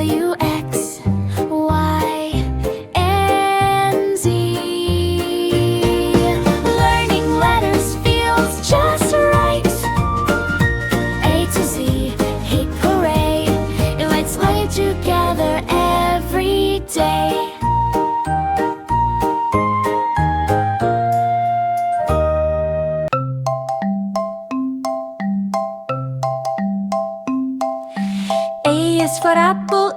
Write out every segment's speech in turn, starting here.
W, X, Y, and Z. Learning letters feels just right. A to Z, hip hooray. Let's play together every day. A is for apple,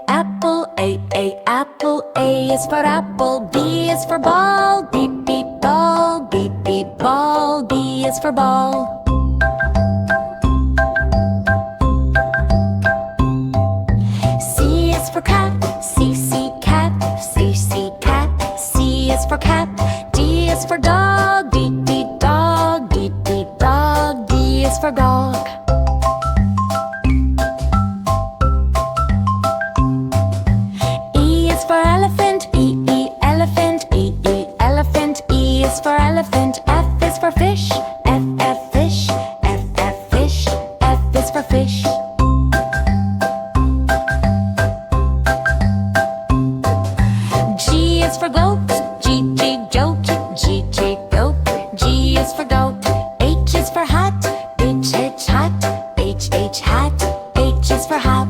apple, apple. A is for apple. B is for ball, ball, ball. B is for ball. C is for cat, cat, cat. C is for cat. D is for dog, dog, dog. D is for dog. Elephant. E is for elephant. F is for fish, fish. Fish. F is for fish. G is for goat, goat. Goat. G is for goat. H is for hat, hat. Hat. H is for hat.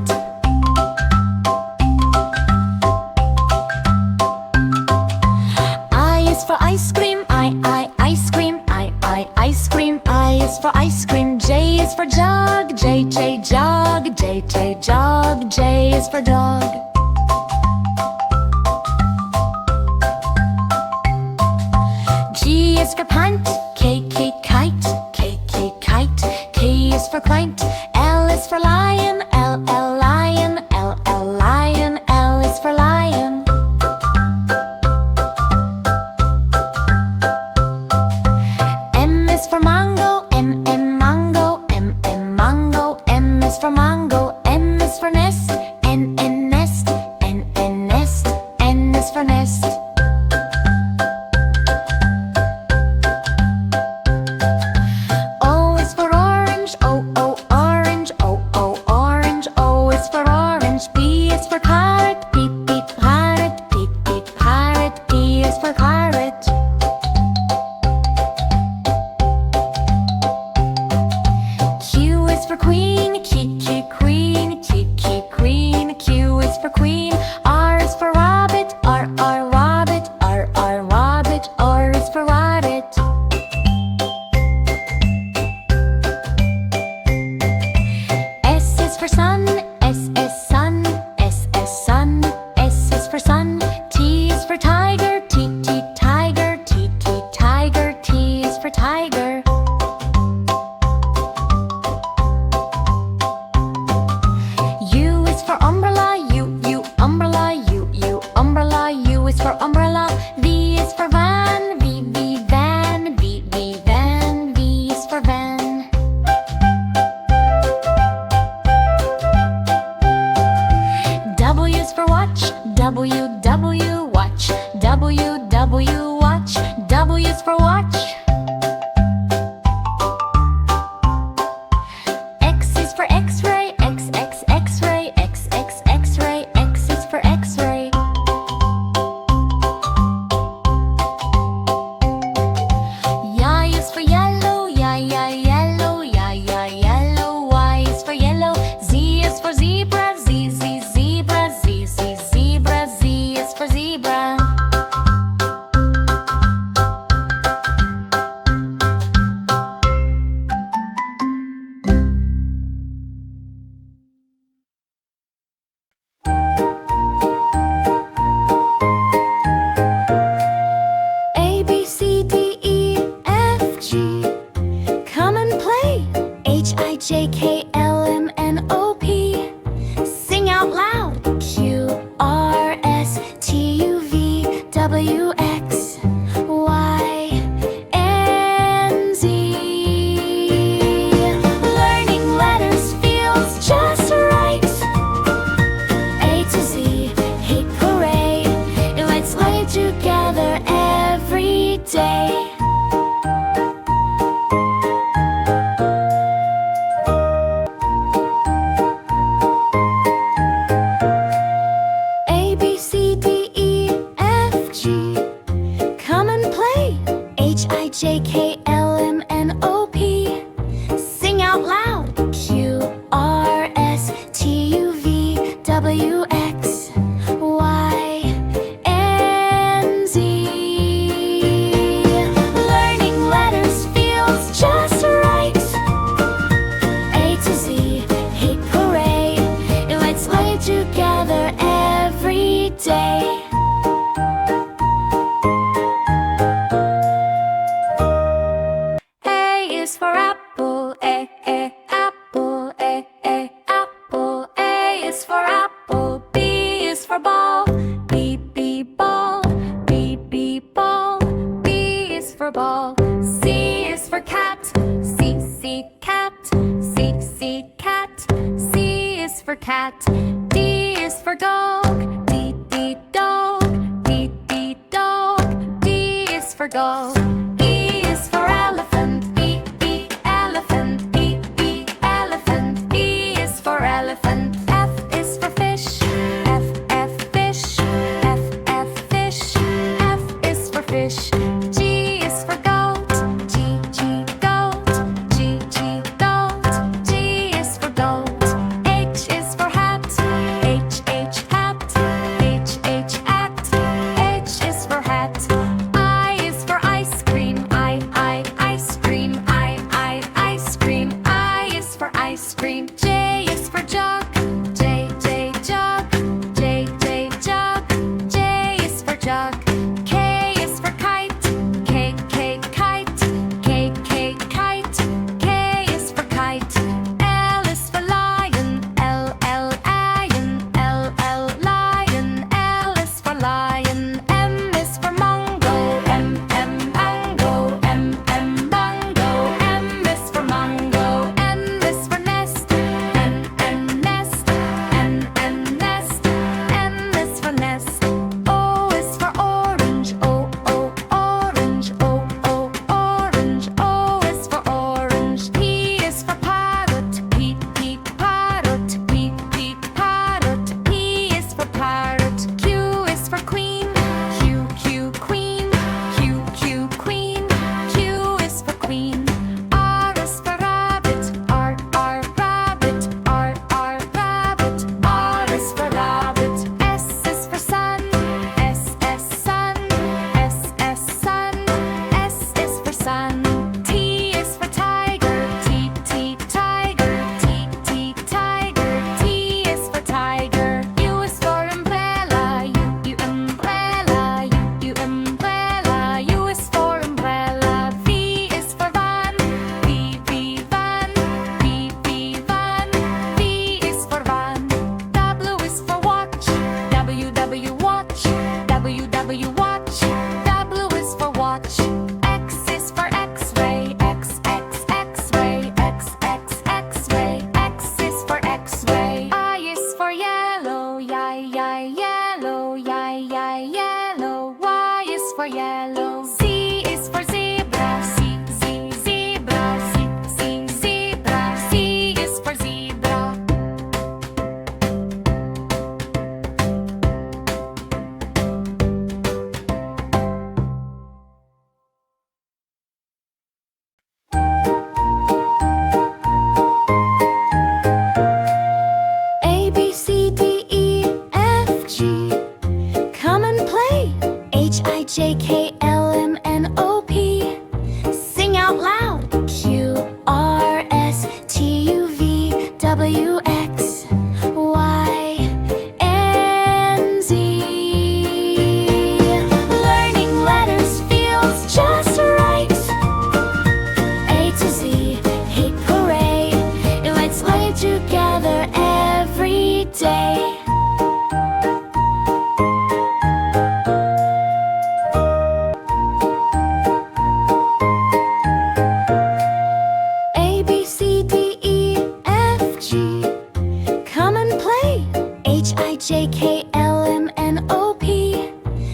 For ice cream, ice cream. I is for ice cream. J is for jug, jog. Jog. J is for dog. G is for pint, kite. K is for kite. L is for lion, lion. L is for lion. M is for mango, mango. M is for mango. N is for nest, nest. Nest. N is for nest. O is for orange, orange. Orange. O is for orange. P is for carrot, parrot. P is for carrot. Q is for queen, queen. Q is for queen. R is for rabbit, rabbit. Rabbit. R is for rabbit. S is for sun, sun. Sun. S is for sun. T is for tiger, tiger. Tiger. T is for tiger. U is for umbrella, umbrella. U is for umbrella. V is for van, van. V is for van. W is for watch, watch. Watch. W is for watch. X is for X-ray, X-ray. X-ray. X is for X-ray. Y is for yellow, yellow. Y is for yellow. Z is for zebra, zebra. Z W, X, Y, and Z. Learning letters feels just right. A to Z, hey hooray, let's play together every day. A is for apple, A, apple, A, apple. A is for apple. B is for ball, B, ball, B, ball. B is for ball. C is for cat, C, cat, C, cat. C is for cat. D is for dog, D, dog, D, dog. D is for dog. E is for elephant, E, elephant, E, elephant. E is for elephant. F is for fish, F, fish, F, fish. F is for fish. G is for goat, G, goat, G, goat. G is for goat. H is for hat, H, hat, H, hat. H is for hat. I is for ice cream, I, ice cream, I, ice cream. I is for ice cream. J is for jug, J, jug, J, jug. J is for jug. K is for kite, K, kite, K, kite. K is for kite. L is for lion, L, lion, L, lion. L is for lion. M is for mango, M, mango, M, mango. M is for mango. N is for nest, N, nest, N, nest. N is for nest. O is for orange, O, orange, O, orange. O is for orange. P is for parrot, P, parrot, P, parrot. P is for parrot. Q is for queen, Q, queen, Q, queen. Q is for queen. R is for rabbit, R, rabbit, R, rabbit. R is for rabbit. S is for sun, S, sun, S, sun. S is for sun. T is for tiger, T, tiger, T, tiger. T is for tiger. U is for umbrella, U, umbrella, U, umbrella. U is for umbrella. V is for van, V, van, V, van. V is for van. W is for watch, W, watch, W, watch. W is for watch. X is for X-ray, X, X-ray, X, X-ray. X is for X-ray. I is for yellow, yellow, yellow. Y is for yellow. Z is for zebra, Z, zebra, Z, zebra. Z is for zebra. A, B, C, D, E, F, G. Come and play. H, I, J, K, L, M, N, O, P. Sing out loud. Q, R, S, T, U, V, W, X, Y, and Z. Learning letters feels just right. A to Z, hey hooray, let's play together every day. A, B, C, D, E, F, G. Come and play. H, I, J, K, L, M, N, O, P.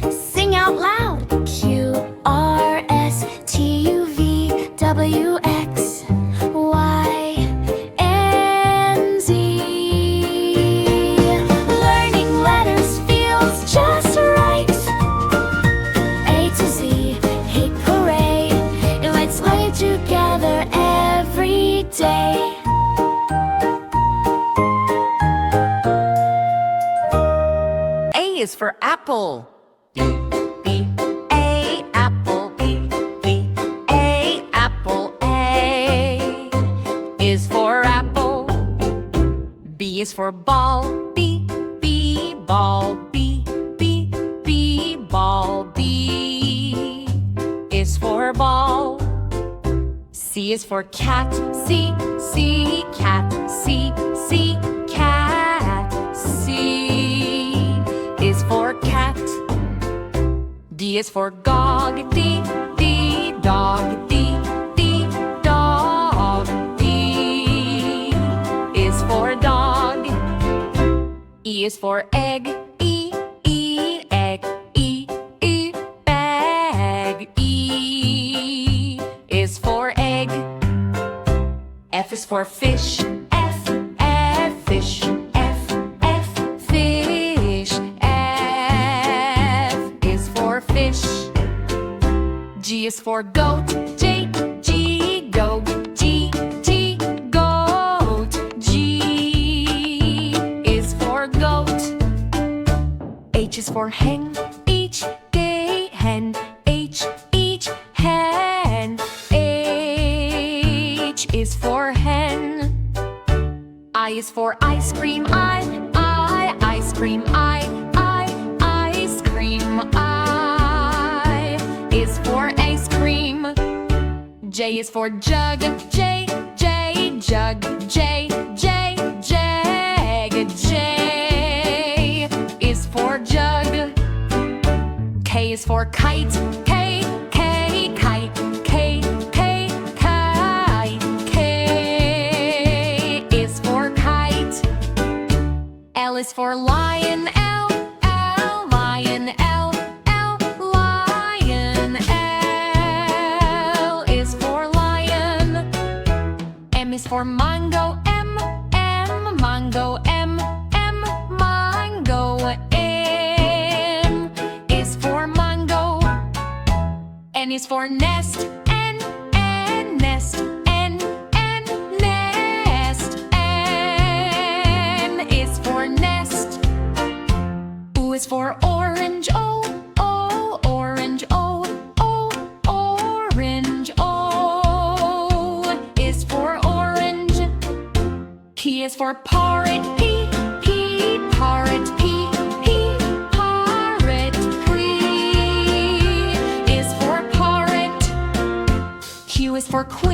Sing out loud. Q, R, S, T, U, V, W, X, Y, and Z. Learning letters feels just right. A to Z, hey hooray, let's play together every day. is for apple. B, A, apple, B, A, apple, A Is for apple. B is for ball, B, ball, B, ball, B Is for ball. C is for cat, C, cat, C, cat, C Is for cat. D is for dog, D, dog, D, dog, D Is for dog. E is for egg, egg, bag, E Is for egg. F is for fish, F, fish, F, fish, F Is for fish. G is for goat, G, goat, G, goat, G Is for goat. H is for hen, H, hen, H, hen, H Is for hen. I is for ice cream, I, ice cream, I, ice cream, I Is for ice cream. J is for jug, J, jug, J, jag, J Is for jug. K is for kite, K, kite, K, kite, K Is for kite. L is for lion, L, lion, L, lion, L Is for lion. M is for mango, M, mango, M, mango, M Is for mango. N is for nest, N, nest, N, nest, N is for nest. O is for orange, O, orange, O, orange, O Is for orange. P is for parrot, P, parrot, P, parrot, P Is for parrot. Q is for queen.